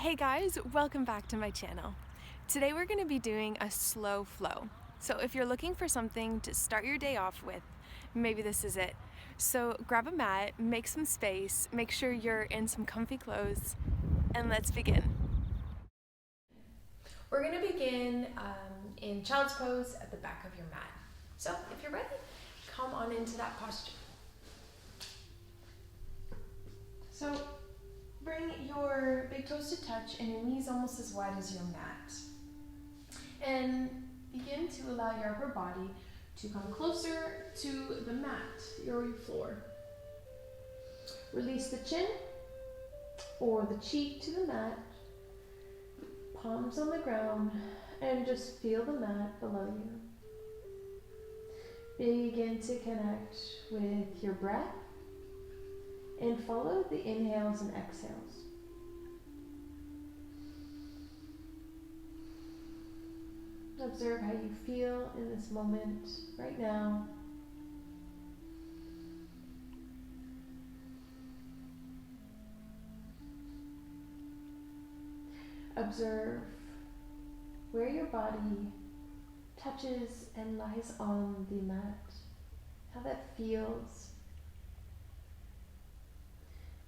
Hey guys, welcome back to my channel. Today we're going to be doing a slow flow. So if you're looking for something to start your day off with, maybe this is it. So grab a mat, make some space, make sure you're in some comfy clothes, and let's begin. We're going to begin in child's pose at the back of your mat. So if you're ready, come on into that posture. So bring your big toes to touch and your knees almost as wide as your mat. And begin to allow your upper body to come closer to the mat, your floor. Release the chin or the cheek to the mat, palms on the ground, and just feel the mat below you. Begin to connect with your breath and follow the inhales and exhales. Observe how you feel in this moment right now. Observe where your body touches and lies on the mat, how that feels.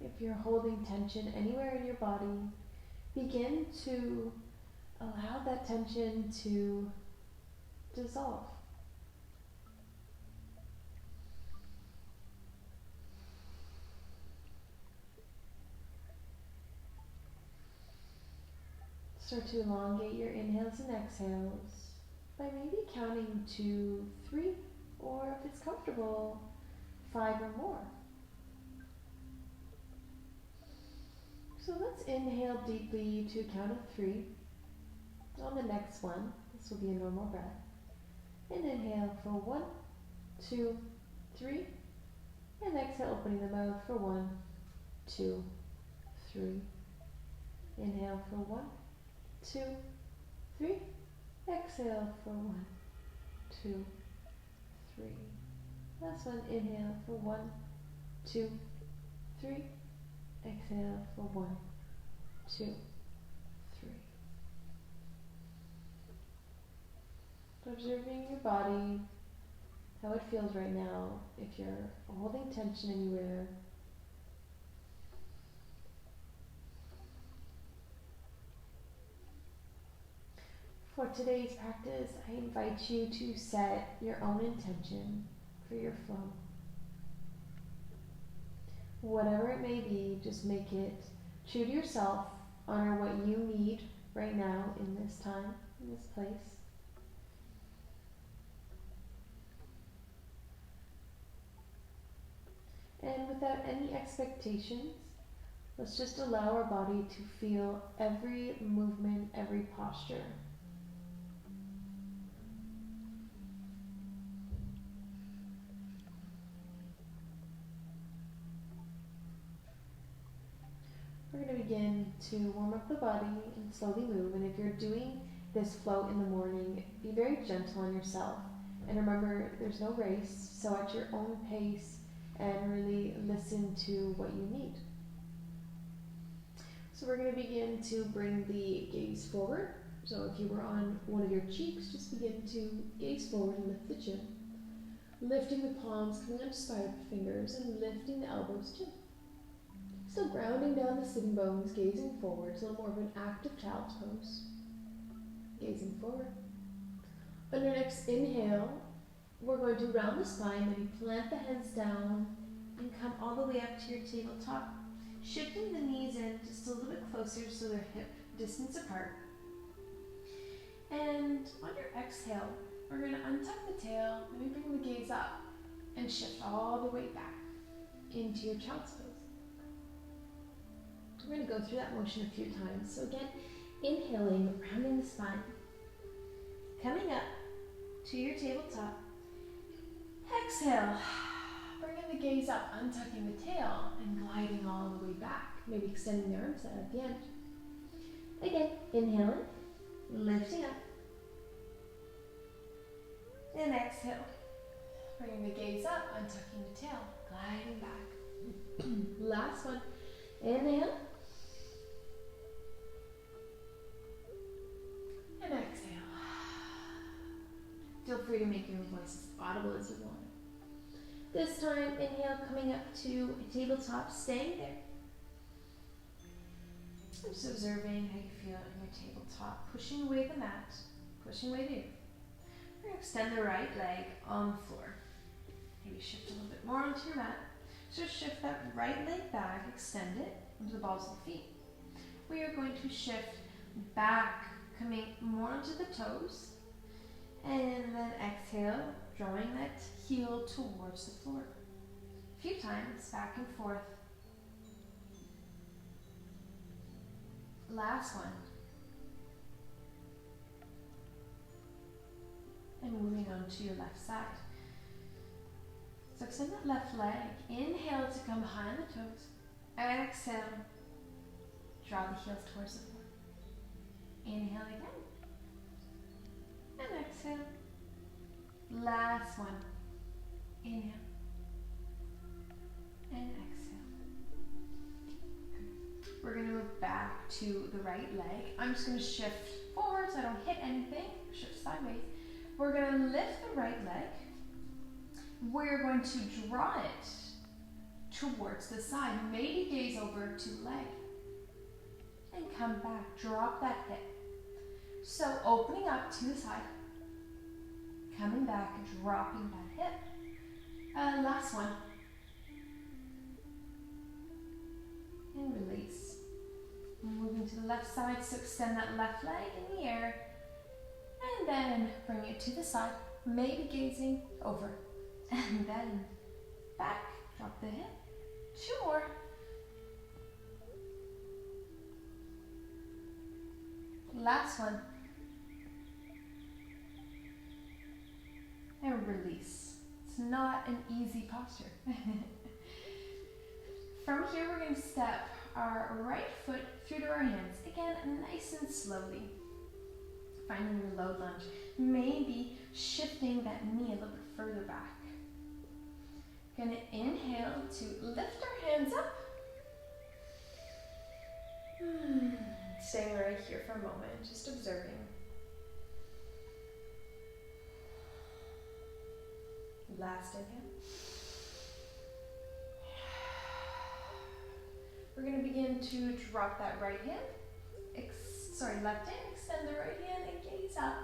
If you're holding tension anywhere in your body, begin to allow that tension to dissolve. Start to elongate your inhales and exhales by maybe counting to 3, or if it's comfortable, 5 or more. So let's inhale deeply to a count of 3. On the next one, this will be a normal breath. And inhale for 1, 2, 3. And exhale, opening the mouth for 1, 2, 3. Inhale for 1, 2, 3. Exhale for 1, 2, 3. Last one, inhale for 1, 2, 3. Exhale for 1, 2, 3. Observing your body, how it feels right now, if you're holding tension anywhere. For today's practice, I invite you to set your own intention for your flow. Whatever it may be, just make it true to yourself. Honor what you need right now in this time, in this place. And without any expectations, let's just allow our body to feel every movement, every posture. We're going to begin to warm up the body and slowly move. And if you're doing this flow in the morning, be very gentle on yourself. And remember, there's no race, so at your own pace, and really listen to what you need. So we're going to begin to bring the gaze forward. So if you were on one of your cheeks, just begin to gaze forward and lift the chin. Lifting the palms, coming onto spider fingers, and lifting the elbows too. Still grounding down the sitting bones, gazing forward, so a little more of an active child's pose. Gazing forward. On your next inhale, we're going to round the spine, maybe plant the hands down, and come all the way up to your tabletop, shifting the knees in just a little bit closer so they're hip distance apart. And on your exhale, we're going to untuck the tail, maybe bring the gaze up, and shift all the way back into your child's pose. We're going to go through that motion a few times. So again, inhaling, rounding the spine, coming up to your tabletop. Exhale, bringing the gaze up, untucking the tail, and gliding all the way back. Maybe extending the arms out at the end. Again, inhaling, lifting up, and exhale, bringing the gaze up, untucking the tail, gliding back. Last one, inhale, free to make your voice as audible as you want. This time, inhale, coming up to a tabletop, staying there. Just observing how you feel in your tabletop, pushing away the mat, pushing away the earth. We're going to extend the right leg on the floor. Maybe shift a little bit more onto your mat. So shift that right leg back, extend it into the balls of the feet. We are going to shift back, coming more onto the toes. And then exhale, drawing that heel towards the floor. A few times, back and forth. Last one. And moving on to your left side. So extend that left leg. Inhale to come behind the toes. Exhale. Draw the heels towards the floor. Inhale again. And exhale. Last one. Inhale. And exhale. We're going to move back to the right leg. I'm just going to shift forward so I don't hit anything. Shift sideways. We're going to lift the right leg. We're going to draw it towards the side. Maybe gaze over to the leg. And come back. Drop that hip. So opening up to the side. Coming back, dropping that hip. Last one. And release. Moving to the left side, so extend that left leg in the air. And then bring it to the side, maybe gazing over. And then back, drop the hip. 2 more. Last one. And release. It's not an easy posture. From here, we're going to step our right foot through to our hands. Again, nice and slowly. Finding your low lunge. Maybe shifting that knee a little bit further back. Going to inhale to lift our hands up. Staying right here for a moment, just observing. Last inhale. We're going to begin to drop that right hand. Left hand. Extend the right hand and gaze up.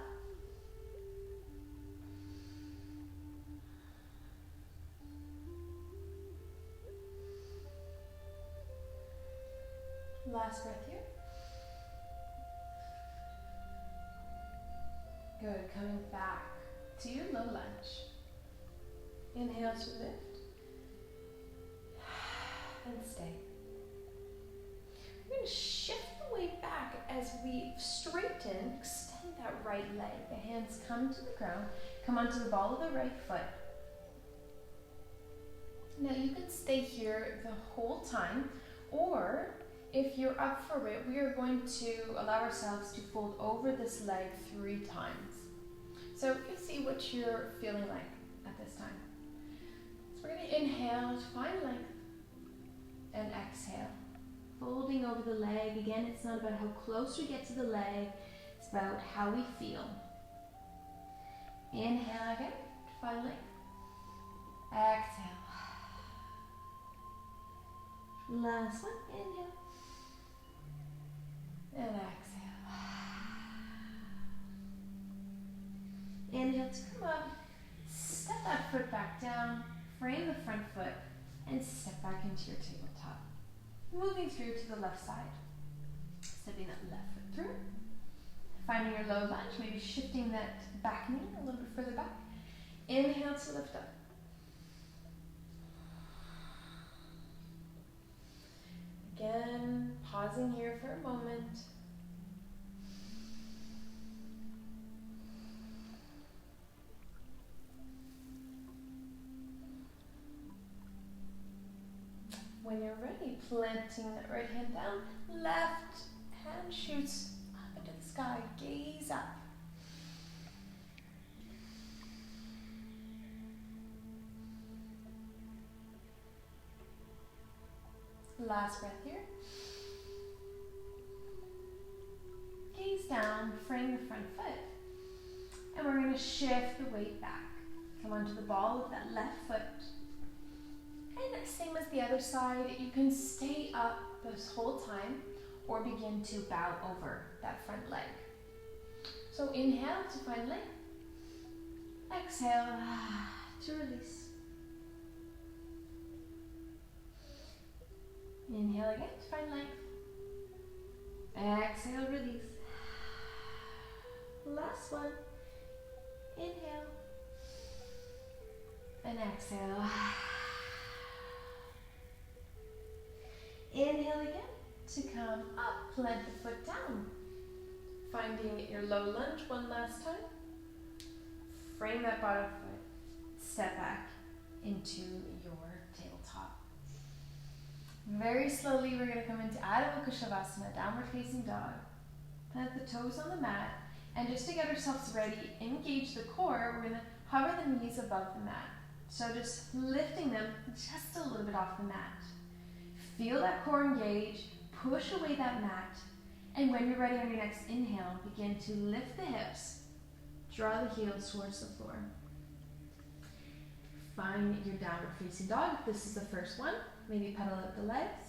Last breath here. Good. Coming back to your low lunge. Inhale to lift. And stay. We're going to shift the weight back as we straighten, extend that right leg. The hands come to the ground, come onto the ball of the right foot. Now you can stay here the whole time, or if you're up for it, we are going to allow ourselves to fold over this leg 3 times. So you can see what you're feeling like at this time. So we're going to inhale to find length and exhale. Folding over the leg. Again, it's not about how close we get to the leg. It's about how we feel. Inhale again to find length. Exhale. Last one. Inhale. And exhale. Inhale to come up. Step that foot back down. Frame the front foot. And step back into your tabletop. Moving through to the left side. Stepping that left foot through. Finding your low lunge. Maybe shifting that back knee a little bit further back. Inhale to lift up. Again, pausing here for a moment. When you're ready, planting that right hand down, left hand shoots up into the sky, gaze up. Last breath here. Gaze down, frame the front foot, And we're going to shift the weight back. Come onto the ball with that left foot. And same as the other side, you can stay up this whole time or begin to bow over that front leg. So inhale to find length. Exhale to release. Inhale again to find length. Exhale, release. Last one. Inhale. And exhale. Inhale again to come up, plant the foot down. Finding your low lunge one last time. Frame that bottom foot. Step back into your tabletop. Very slowly we're going to come into Adho Mukha Shavasana, downward facing dog. Plant the toes on the mat. And just to get ourselves ready, engage the core, we're going to hover the knees above the mat. So just lifting them just a little bit off the mat. Feel that core engage, push away that mat, and when you're ready on your next inhale, begin to lift the hips, draw the heels towards the floor. Find your downward facing dog. If this is the first one, maybe pedal out the legs.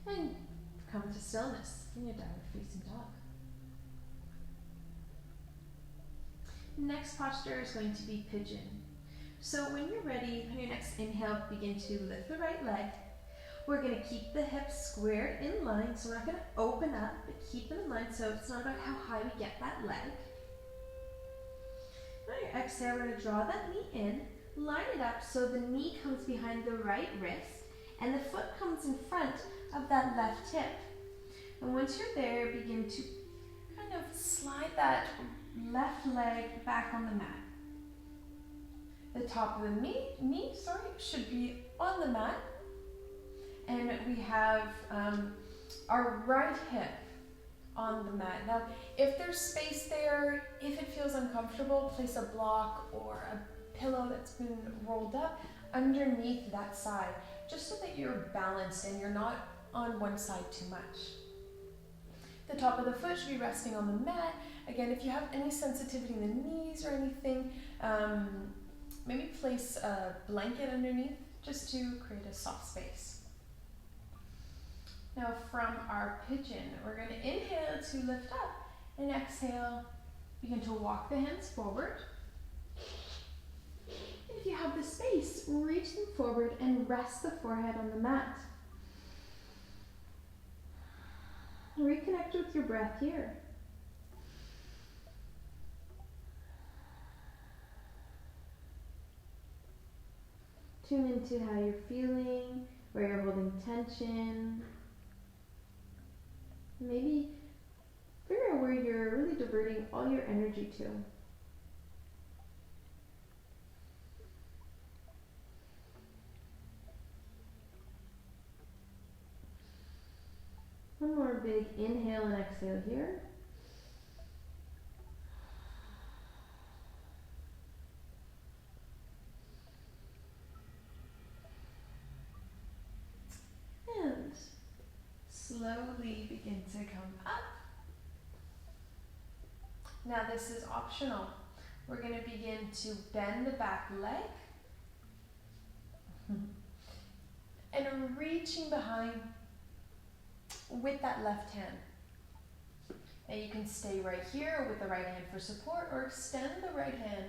And come to stillness in your downward facing dog. Next posture is going to be pigeon. So when you're ready, on your next inhale, begin to lift the right leg. We're going to keep the hips squared in line, so we're not going to open up, but keep them in line, so it's not about how high we get that leg. On your exhale, we're going to draw that knee in, line it up so the knee comes behind the right wrist, and the foot comes in front of that left hip. And once you're there, begin to kind of slide that left leg back on the mat. The top of the knee should be on the mat. And we have our right hip on the mat. Now, if there's space there, if it feels uncomfortable, place a block or a pillow that's been rolled up underneath that side, just so that you're balanced and you're not on one side too much. The top of the foot should be resting on the mat. Again, if you have any sensitivity in the knees or anything, maybe place a blanket underneath just to create a soft space. Now from our pigeon, we're going to inhale to lift up and exhale, begin to walk the hands forward. If you have the space, reach them forward and rest the forehead on the mat. Reconnect with your breath here. Tune into how you're feeling, where you're holding tension. Maybe figure out where you're really diverting all your energy to. One more big inhale and exhale here. And slowly begin to come up. Now this is optional. We're going to begin to bend the back leg. And reaching behind with that left hand. And you can stay right here with the right hand for support or extend the right hand.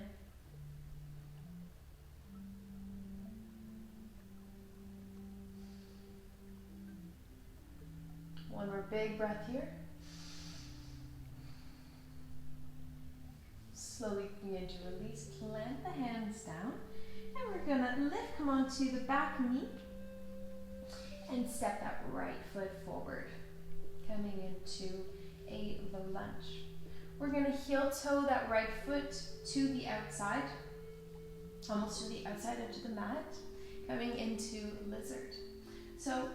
One more big breath here. Slowly begin to release, plant the hands down, and we're gonna lift, come onto the back knee, and step that right foot forward, coming into a low lunge. We're gonna heel toe that right foot to the outside, almost to the outside edge of the mat, coming into lizard. So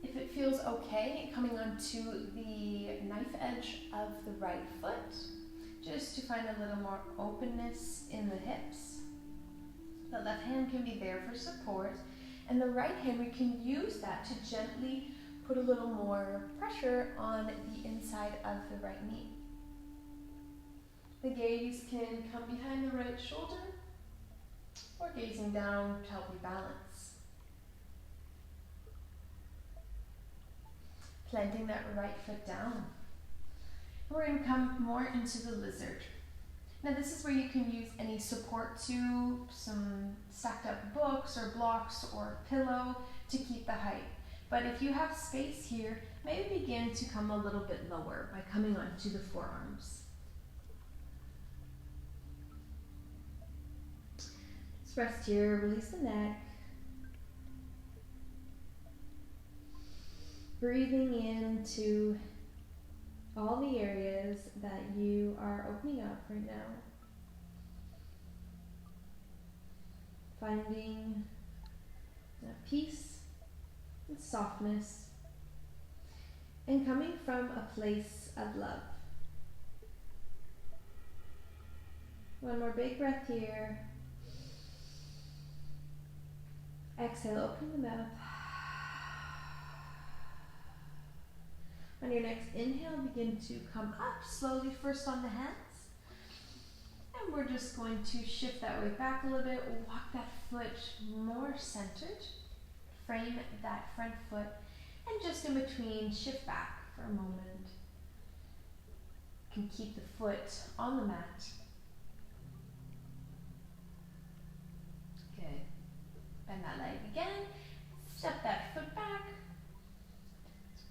if it feels okay, coming onto the knife edge of the right foot, just to find a little more openness in the hips. The left hand can be there for support, and the right hand, we can use that to gently put a little more pressure on the inside of the right knee. The gaze can come behind the right shoulder or gazing down to help you balance. Planting that right foot down. We're going to come more into the lizard. Now this is where you can use any support tube, some stacked up books or blocks or pillow to keep the height. But if you have space here, maybe begin to come a little bit lower by coming onto the forearms. Just rest here, release the neck. Breathing into all the areas that you are opening up right now. Finding that peace and softness, and coming from a place of love. One more big breath here. Exhale, open the mouth. On your next inhale, begin to come up slowly, first on the hands. And we're just going to shift that weight back a little bit, walk that foot more centered, frame that front foot, and just in between, shift back for a moment. You can keep the foot on the mat. Good. Bend that leg again, step that foot back.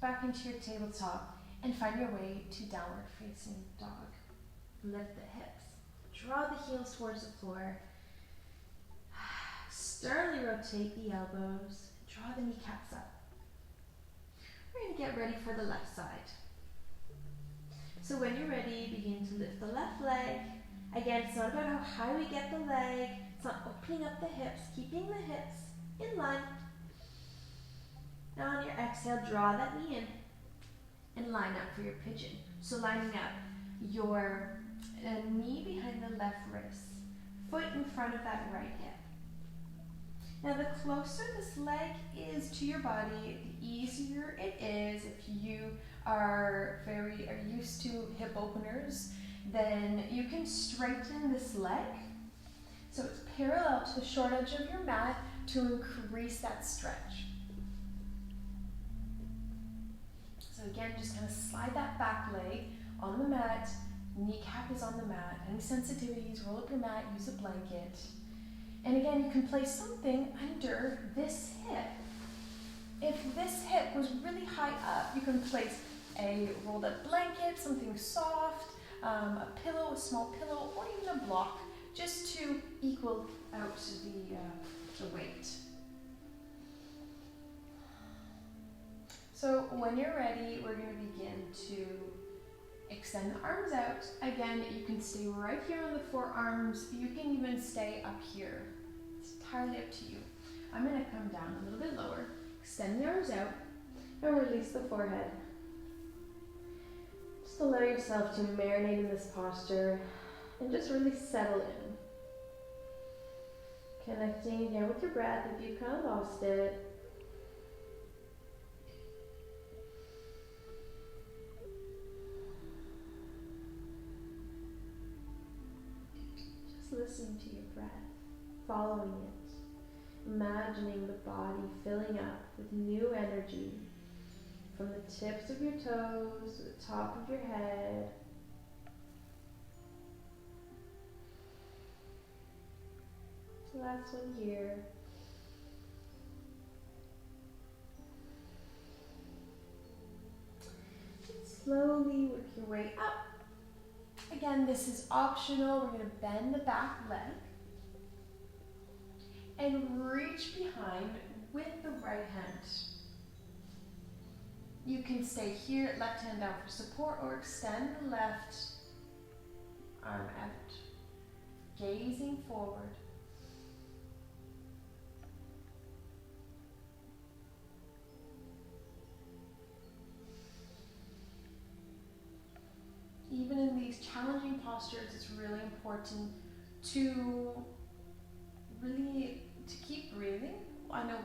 Back into your tabletop and find your way to downward facing dog. Lift the hips, draw the heels towards the floor, sternly rotate the elbows, draw the kneecaps up. We're going to get ready for the left side. So when you're ready, begin to lift the left leg. Again, it's not about how high we get the leg, it's not opening up the hips, keeping the hips in line. Now on your exhale, draw that knee in and line up for your pigeon. So lining up your knee behind the left wrist, foot in front of that right hip. Now the closer this leg is to your body, the easier it is. If you are used to hip openers, then you can straighten this leg so it's parallel to the short edge of your mat to increase that stretch. So again, just kind of slide that back leg on the mat, kneecap is on the mat. Any sensitivities, roll up your mat, use a blanket. And again, you can place something under this hip. If this hip was really high up, you can place a rolled up blanket, something soft, a pillow, a small pillow, or even a block, just to equal out the weight. So when you're ready, we're going to begin to extend the arms out. Again, you can stay right here on the forearms. You can even stay up here. It's entirely up to you. I'm going to come down a little bit lower, extend the arms out, and release the forehead. Just allow yourself to marinate in this posture and just really settle in. Connecting again with your breath if you've kind of lost it. Listen to your breath, following it, imagining the body filling up with new energy from the tips of your toes to the top of your head. Last one here. Slowly work your way up. Again, this is optional. We're going to bend the back leg and reach behind with the right hand. You can stay here, left hand down for support, or extend the left arm out, gazing forward. Even in these these challenging postures, it's really important to keep breathing. I know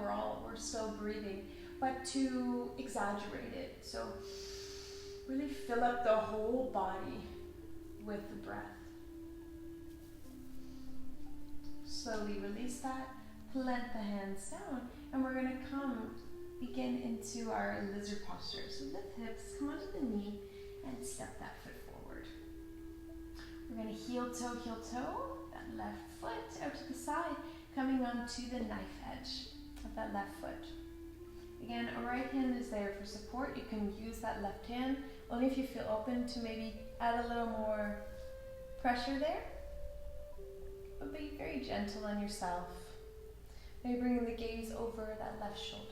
we're still breathing, but to exaggerate it. So really fill up the whole body with the breath. Slowly release that, plant the hands down, and we're going to begin into our lizard posture. So lift hips, come onto the knee, and step that foot forward. We're going to heel toe, that left foot out to the side, coming onto the knife edge of that left foot. Again, a right hand is there for support. You can use that left hand only if you feel open to maybe add a little more pressure there. But be very gentle on yourself. Maybe bringing the gaze over that left shoulder.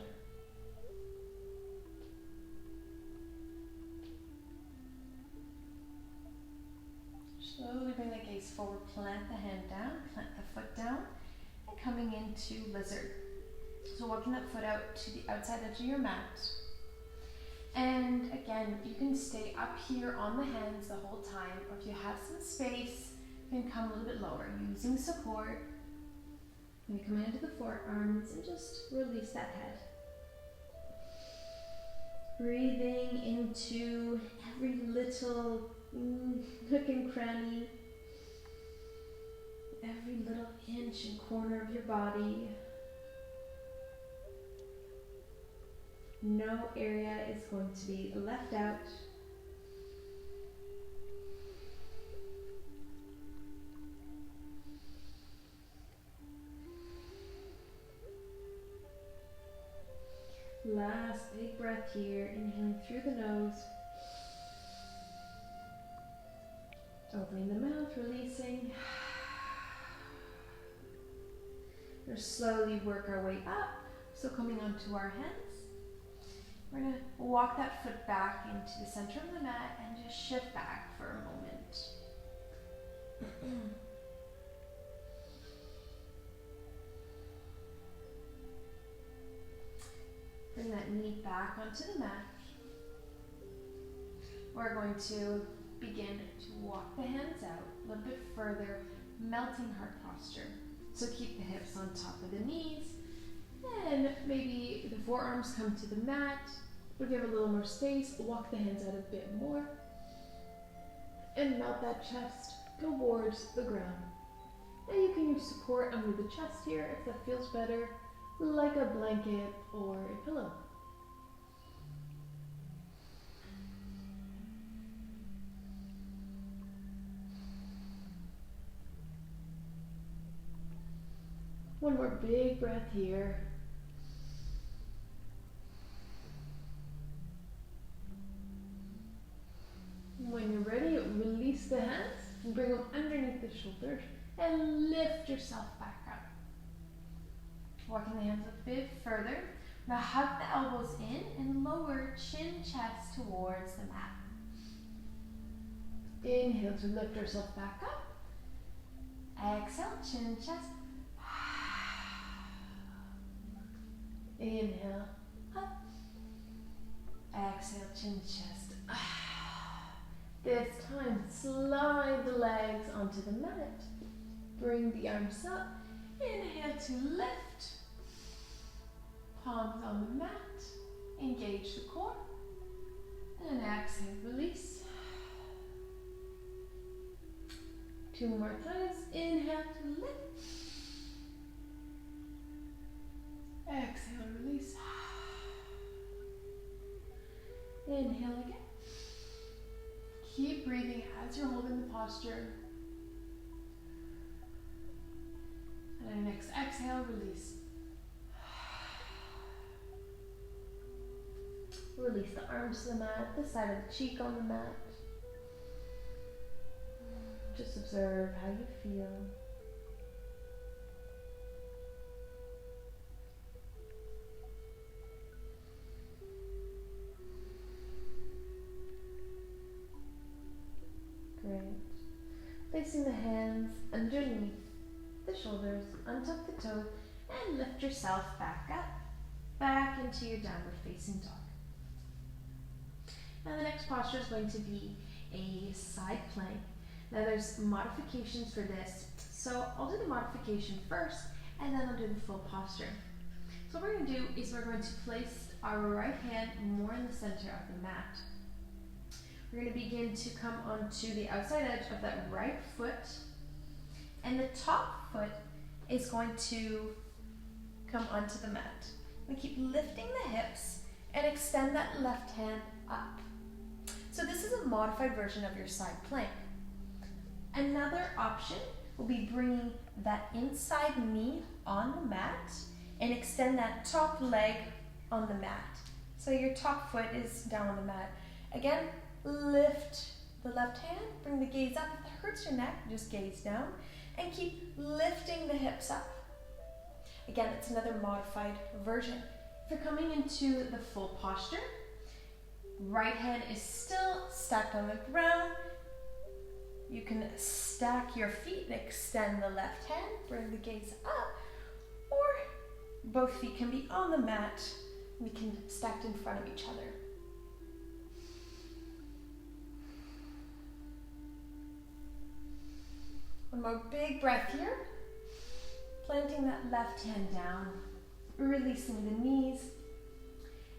Slowly bring the gaze forward, plant the hand down, plant the foot down, and coming into lizard. So walking that foot out to the outside edge of your mat. And again, you can stay up here on the hands the whole time, or if you have some space, you can come a little bit lower, using support. And you come into the forearms and just release that head. Breathing into every little nook and cranny, every little inch and corner of your body. No area is going to be left out. Last big breath here, inhaling through the nose. Opening the mouth, releasing. We'll slowly work our way up. So coming onto our hands. We're going to walk that foot back into the center of the mat and just shift back for a moment. Bring that knee back onto the mat. We're going to begin to walk the hands out a little bit further, melting heart posture. So keep the hips on top of the knees. And maybe the forearms come to the mat. But if you have a little more space, walk the hands out a bit more. And melt that chest towards the ground. And you can use support under the chest here if that feels better, like a blanket or a pillow. One more big breath here. When you're ready, release the hands and bring them underneath the shoulders and lift yourself back up. Walking the hands a bit further. Now hug the elbows in and lower chin, chest towards the mat. Inhale to lift yourself back up. Exhale, chin, chest. Inhale, up. Exhale, chin, chest. This time, slide the legs onto the mat. Bring the arms up. Inhale to lift. Palms on the mat. Engage the core. And exhale, release. 2 more times. Inhale to lift. Exhale, release. Inhale again. Keep breathing as you're holding the posture. And then next exhale, release. Release the arms to the mat, the side of the cheek on the mat. Just observe how you feel. Great. Placing the hands underneath the shoulders, untuck the toes, and lift yourself back up, back into your downward facing dog. Now the next posture is going to be a side plank. Now there's modifications for this, so I'll do the modification first and then I'll do the full posture. So what we're going to do is we're going to place our right hand more in the center of the mat. We're going to begin to come onto the outside edge of that right foot, and the top foot is going to come onto the mat. We keep lifting the hips and extend that left hand up. So this is a modified version of your side plank. Another option will be bringing that inside knee on the mat and extend that top leg on the mat. So your top foot is down on the mat. Again, lift the left hand, bring the gaze up. If it hurts your neck, just gaze down and keep lifting the hips up. Again, it's another modified version. If you're coming into the full posture, right hand is still stacked on the ground. You can stack your feet and extend the left hand, bring the gaze up, or both feet can be on the mat. We can stacked in front of each other. One more big breath here. Planting that left hand down, releasing the knees,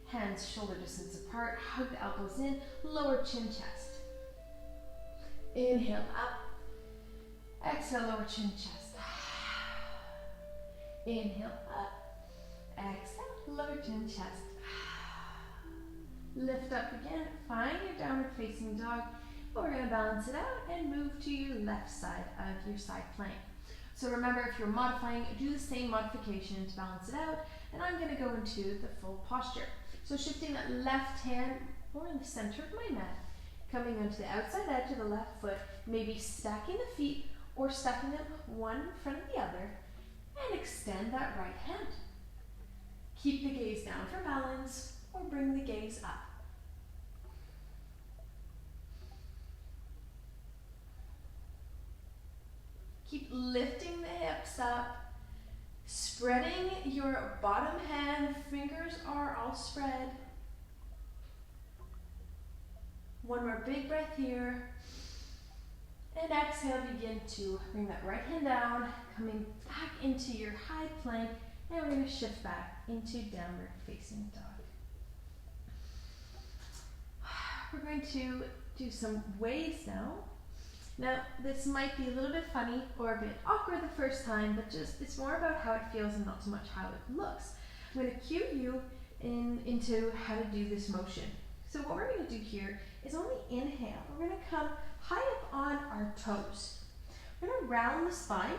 hands shoulder distance apart, hug the elbows in, lower chin chest. Inhale up, exhale lower chin chest. Inhale up, exhale lower chin chest. Lift up again, find your downward facing dog. But we're going to balance it out and move to your left side of your side plank. So remember, if you're modifying, do the same modification to balance it out, and I'm going to go into the full posture. So shifting that left hand more in the center of my mat, coming onto the outside edge of the left foot, maybe stacking the feet or stacking them one in front of the other, and extend that right hand. Keep the gaze down for balance or bring the gaze up. Keep lifting the hips up, spreading your bottom hand, fingers are all spread. One more big breath here. And exhale, begin to bring that right hand down, coming back into your high plank, and we're going to shift back into downward facing dog. We're going to do some waves now. Now, this might be a little bit funny or a bit awkward the first time, but just it's more about how it feels and not so much how it looks. I'm going to cue you into how to do this motion. So what we're going to do here is on the inhale, we're going to come high up on our toes. We're going to round the spine,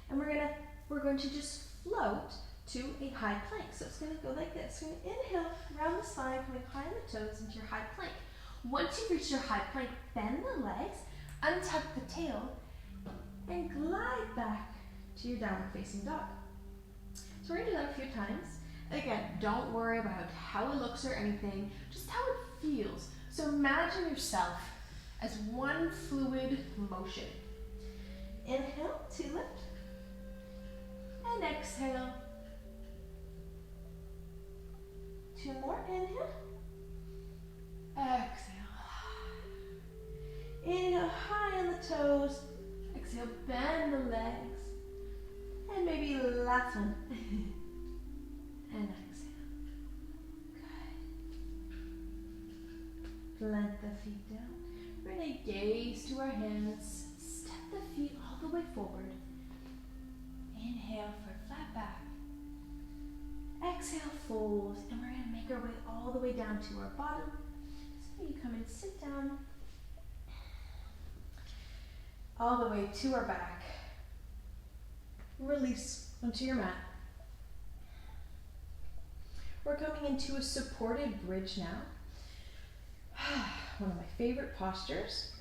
and we're going to just float to a high plank. So it's going to go like this. We're going to inhale, round the spine, coming high on the toes into your high plank. Once you've reached your high plank, bend the legs, untuck the tail, and glide back to your downward facing dog. So we're going to do that a few times. Again, don't worry about how it looks or anything, just how it feels. So imagine yourself as one fluid motion. Inhale to lift, and exhale. Two more, inhale, exhale. Inhale high on the toes, exhale, bend the legs, and maybe last one. And exhale. Good. Plant the feet down. We're going to gaze to our hands. Step the feet all the way forward. Inhale for flat back. Exhale, fold. And we're going to make our way all the way down to our bottom. So you come and sit down. All the way to our back. Release onto your mat. We're coming into a supported bridge now. One of my favorite postures.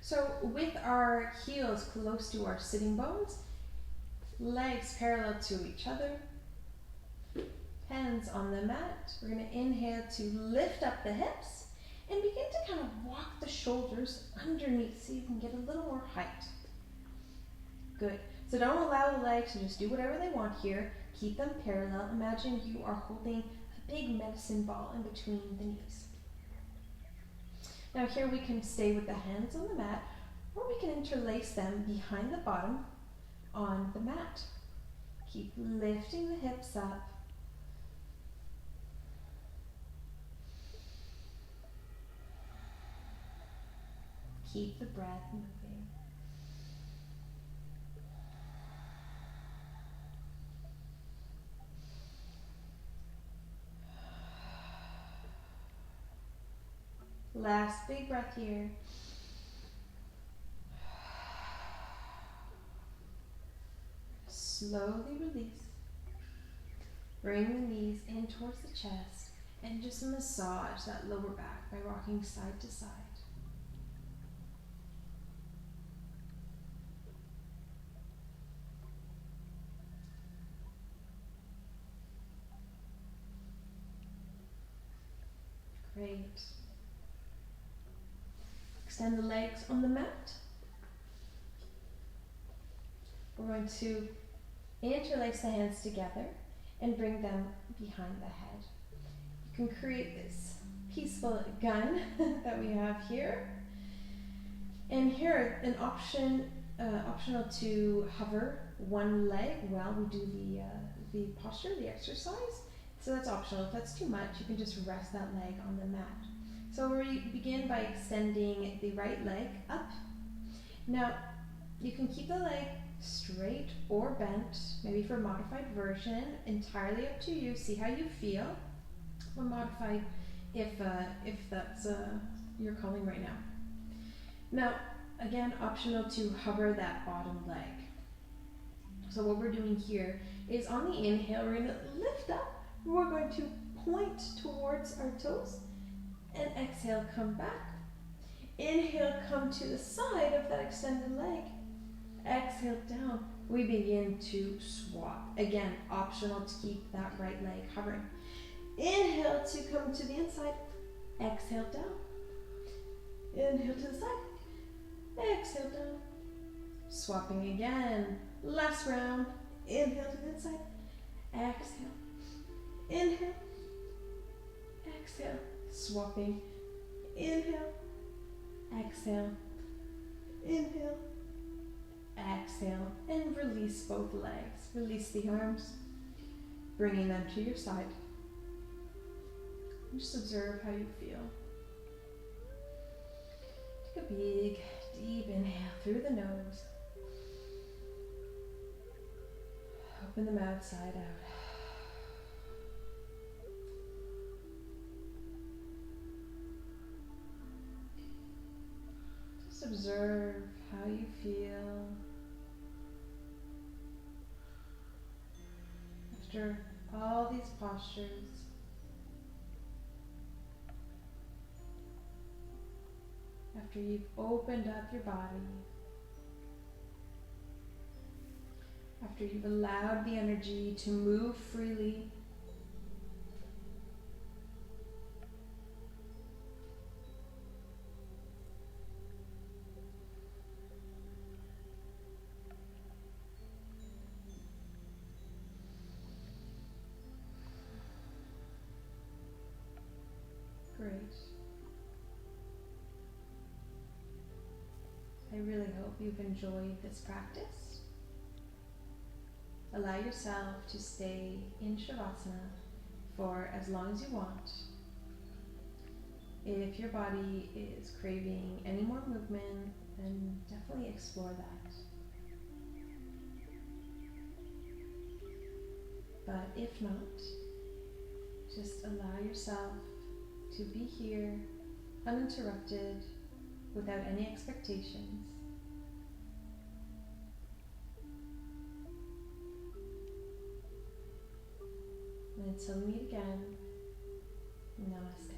So with our heels close to our sitting bones, legs parallel to each other, hands on the mat, we're going to inhale to lift up the hips and begin to kind of walk the shoulders underneath so you can get a little more height. Good. So don't allow the legs to just do whatever they want here. Keep them parallel. Imagine you are holding a big medicine ball in between the knees. Now here we can stay with the hands on the mat, or we can interlace them behind the bottom on the mat. Keep lifting the hips up. Keep the breath moving. Last big breath here. Slowly release. Bring the knees in towards the chest and just massage that lower back by rocking side to side. Great. Extend the legs on the mat. We're going to interlace the hands together and bring them behind the head. You can create this peaceful gun that we have here. And here, an optional to hover one leg while we do the posture, the exercise. So that's optional. If that's too much, you can just rest that leg on the mat. So we begin by extending the right leg up. Now, you can keep the leg straight or bent, maybe for a modified version, entirely up to you. See how you feel. Or modified if that's your calling right now. Now, again, optional to hover that bottom leg. So what we're doing here is on the inhale, we're going to lift up. We're going to point towards our toes. And exhale, come back. Inhale, come to the side of that extended leg. Exhale down. We begin to swap. Again, optional to keep that right leg hovering. Inhale to come to the inside. Exhale down. Inhale to the side. Exhale down. Swapping again. Last round. Inhale to the inside. Exhale. Inhale. Exhale. Swapping. Inhale. Exhale. Inhale. Exhale. And release both legs. Release the arms. Bringing them to your side. Just observe how you feel. Take a big, deep inhale through the nose. Open the mouth side out. Just observe how you feel after all these postures. After you've opened up your body, after you've allowed the energy to move freely, great. I really hope you've enjoyed this practice. Allow yourself to stay in Shavasana for as long as you want. If your body is craving any more movement, then definitely explore that. But if not, just allow yourself to be here, uninterrupted, without any expectations. And until we meet again, namaste.